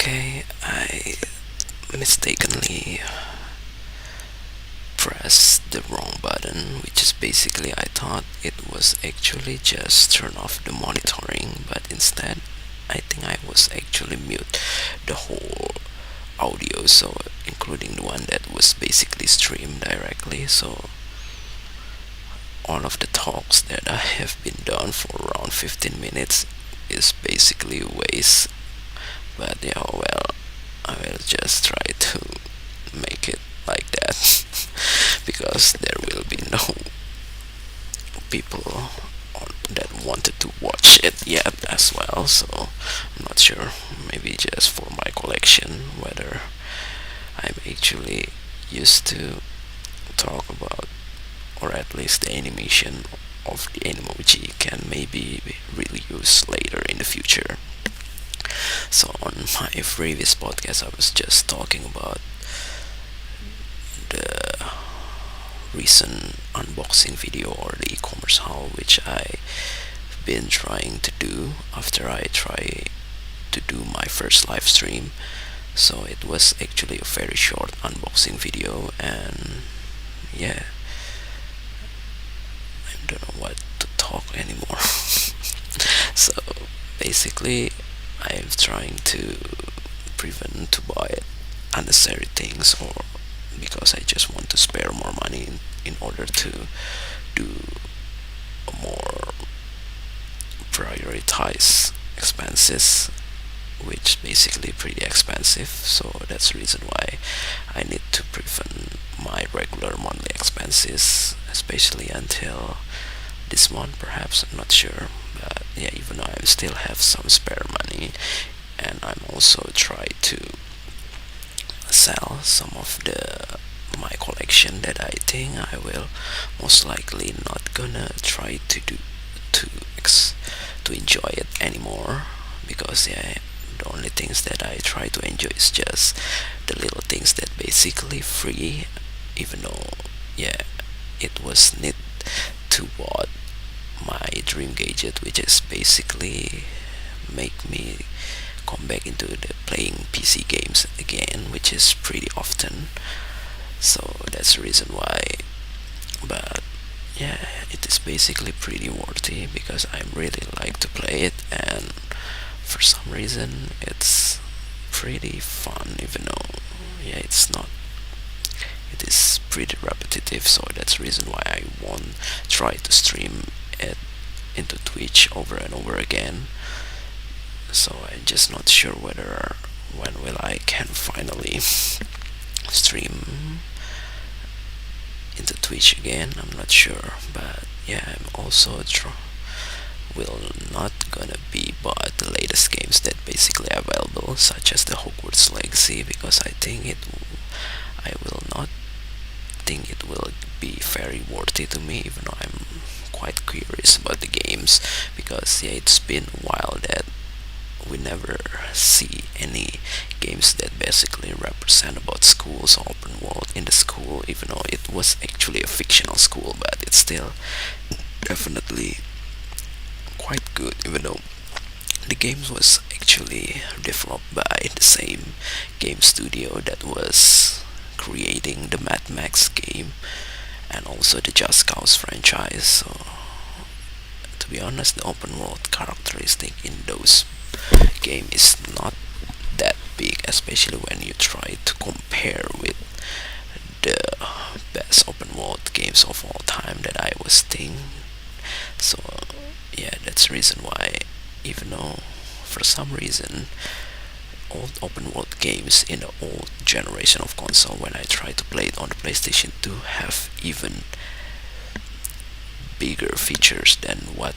Okay, I mistakenly pressed the wrong button, which is basically I thought it was actually just turn off the monitoring, but instead I think I was actually mute the whole audio, so including the one that was basically streamed directly. So all of the talks that I have been done for around 15 minutes is basically waste. But yeah, well, I will just try to make it like that because there will be no people that wanted to watch it yet as well. So I'm not sure. Maybe just for my collection, whether I'm actually used to talk about, or at least the animation of the Animoji can maybe be really used later in the future. So on my previous podcast, I was just talking about the recent unboxing video or the e-commerce haul, which I've been trying to do after I try to do my first live stream. So it was actually a very short unboxing video, and yeah, I don't know what to talk anymore. So basically, I'm trying to prevent to buy unnecessary things, or because I just want to spare more money in order to do a more prioritize expenses, which basically pretty expensive. So that's the reason why I need to prevent my regular monthly expenses, especially until this month. Perhaps, I'm not sure, but yeah, even though I still have some spare money, and I'm also try to sell some of the my collection that I think I will most likely not gonna try to do to ex- to enjoy it anymore, because yeah, the only things that I try to enjoy is just the little things that basically free, even though yeah, it was need to bought my dream gadget, which is basically make me come back into the playing PC games again, which is pretty often. So that's the reason why. But yeah, it is basically pretty worthy because I really like to play it, and for some reason it's pretty fun, even though yeah, it's not. It is pretty repetitive, so that's the reason why I won't try to stream it into Twitch over and over again. So I'm just not sure whether when will I can finally stream into Twitch again. I'm not sure, but yeah, I'm also will not gonna be bought the latest games that basically available, such as the Hogwarts Legacy, because I will not think it will be very worthy to me, even though I'm quite curious about the games, because yeah, it's been a while that we never see any games that basically represent about schools or open world in the school, even though it was actually a fictional school, but it's still definitely quite good, even though the games was actually developed by the same game studio that was creating the Mad Max game and also the Just Cause franchise. So to be honest, the open world characteristic in those game is not that big, especially when you try to compare with the best open world games of all time that I was thinking. So yeah, that's the reason why, even though for some reason old open world games in the old generation of console, when I try to play it on the PlayStation 2, have even bigger features than what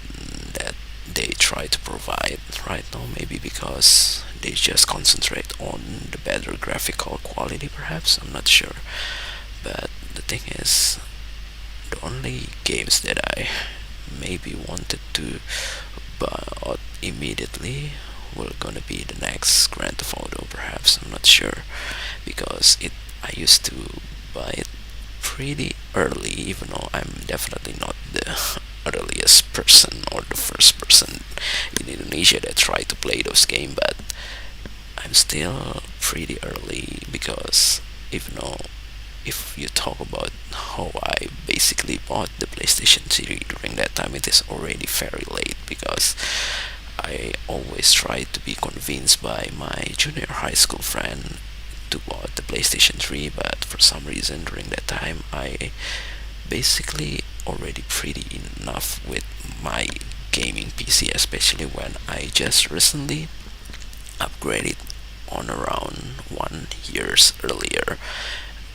that they try to provide right now. Maybe because they just concentrate on the better graphical quality, perhaps, I'm not sure. But the thing is, the only games that I maybe wanted to buy out immediately will gonna be the next Grand Theft Auto, perhaps, I'm not sure, because it I used to buy it pretty early, even though I'm definitely not the earliest person or the first person in Indonesia that tried to play those games, but I'm still pretty early because even though if you talk about how I basically bought the PlayStation 3 during that time, it is already very late because I always tried to be convinced by my junior high school friend to buy the PlayStation 3, but for some reason during that time I basically already pretty enough with my gaming PC, especially when I just recently upgraded on around 1 years earlier.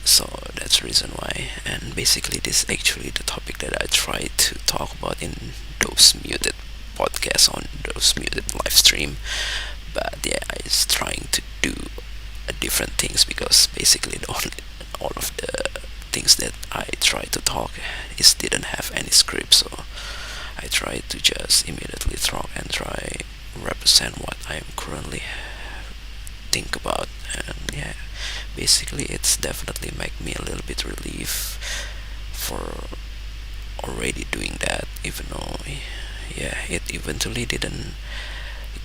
So that's the reason why. And basically this is actually the topic that I try to talk about in those muted podcasts on those muted live stream. But yeah, I was trying to do different things because basically all of the things that I try to talk is didn't have any script, so I try to just immediately talk and try represent what I am currently think about. And yeah, basically it's definitely make me a little bit relief for already doing that, even though yeah, it eventually didn't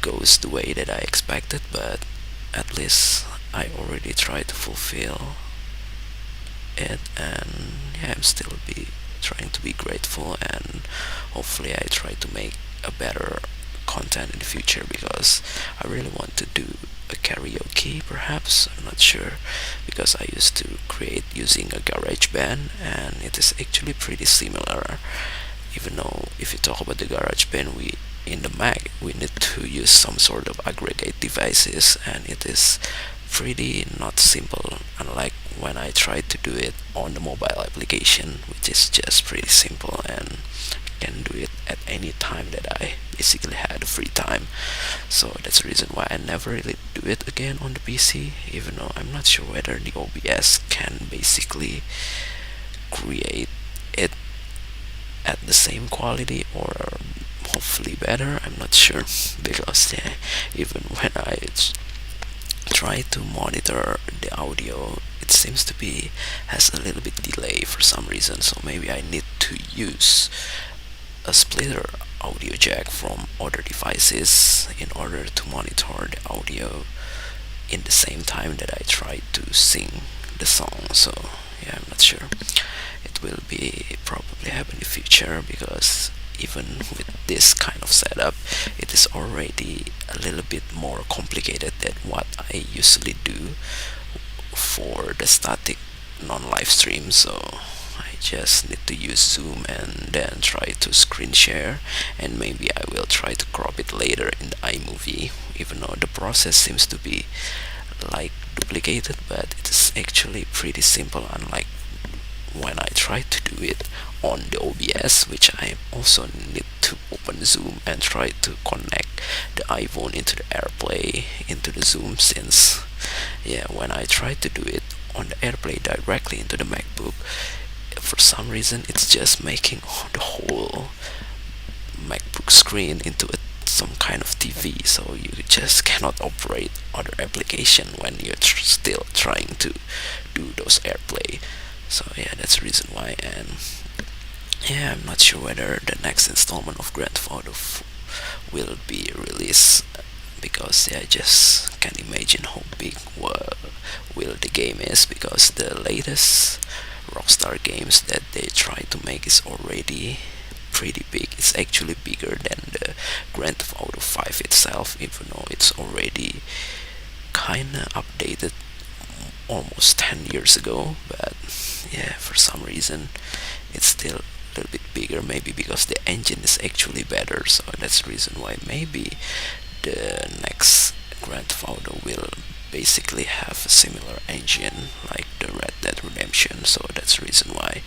goes the way that I expected, but at least I already tried to fulfill it. And yeah, I'm still be trying to be grateful, and hopefully I try to make a better content in the future because I really want to do a karaoke, perhaps, I'm not sure, because I used to create using a garage band and it is actually pretty similar. Even though if you talk about the garage band, we in the Mac we need to use some sort of aggregate devices, and it is pretty not simple, unlike when I tried to do it on the mobile application, which is just pretty simple and can do it at any time that I basically had free time. So that's the reason why I never really do it again on the PC, even though I'm not sure whether the OBS can basically create it at the same quality or hopefully better. I'm not sure because yeah, even when I try to monitor the audio, it seems to be has a little bit delay for some reason. So maybe I need to use a splitter audio jack from other devices in order to monitor the audio in the same time that I try to sing the song. So yeah, I'm not sure. It will be probably happen in the future because even with this kind of setup, it is already a little bit more complicated than what I usually do for the static non-live stream. So I just need to use Zoom and then try to screen share, and maybe I will try to crop it later in the iMovie, even though the process seems to be like duplicated, but it is actually pretty simple, unlike when I try to do it on the OBS, which I also need to open Zoom and try to connect the iPhone into the AirPlay into the Zoom, since yeah, when I try to do it on the AirPlay directly into the MacBook, for some reason it's just making the whole MacBook screen into some kind of TV, so you just cannot operate other application when you're still trying to do those AirPlay. So yeah, that's the reason why. And yeah, I'm not sure whether the next installment of Grand Theft Auto will be released because yeah, I just can't imagine how big will the game is, because the latest Rockstar games that they try to make is already pretty big. It's actually bigger than the Grand Theft Auto 5 itself, even though it's already kinda updated almost 10 years ago. But yeah, for some reason it's still a little bit bigger, maybe because the engine is actually better. So that's the reason why maybe the next Grand Theft Auto will basically have a similar engine like the Red Dead Redemption. So that's the reason why.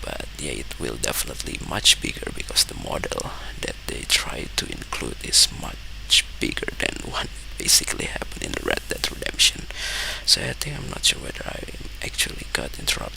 But yeah, it will definitely much bigger because the model that they try to include is much bigger than what basically happened in the Red Dead Redemption. So I think I'm not sure whether I actually got interrupted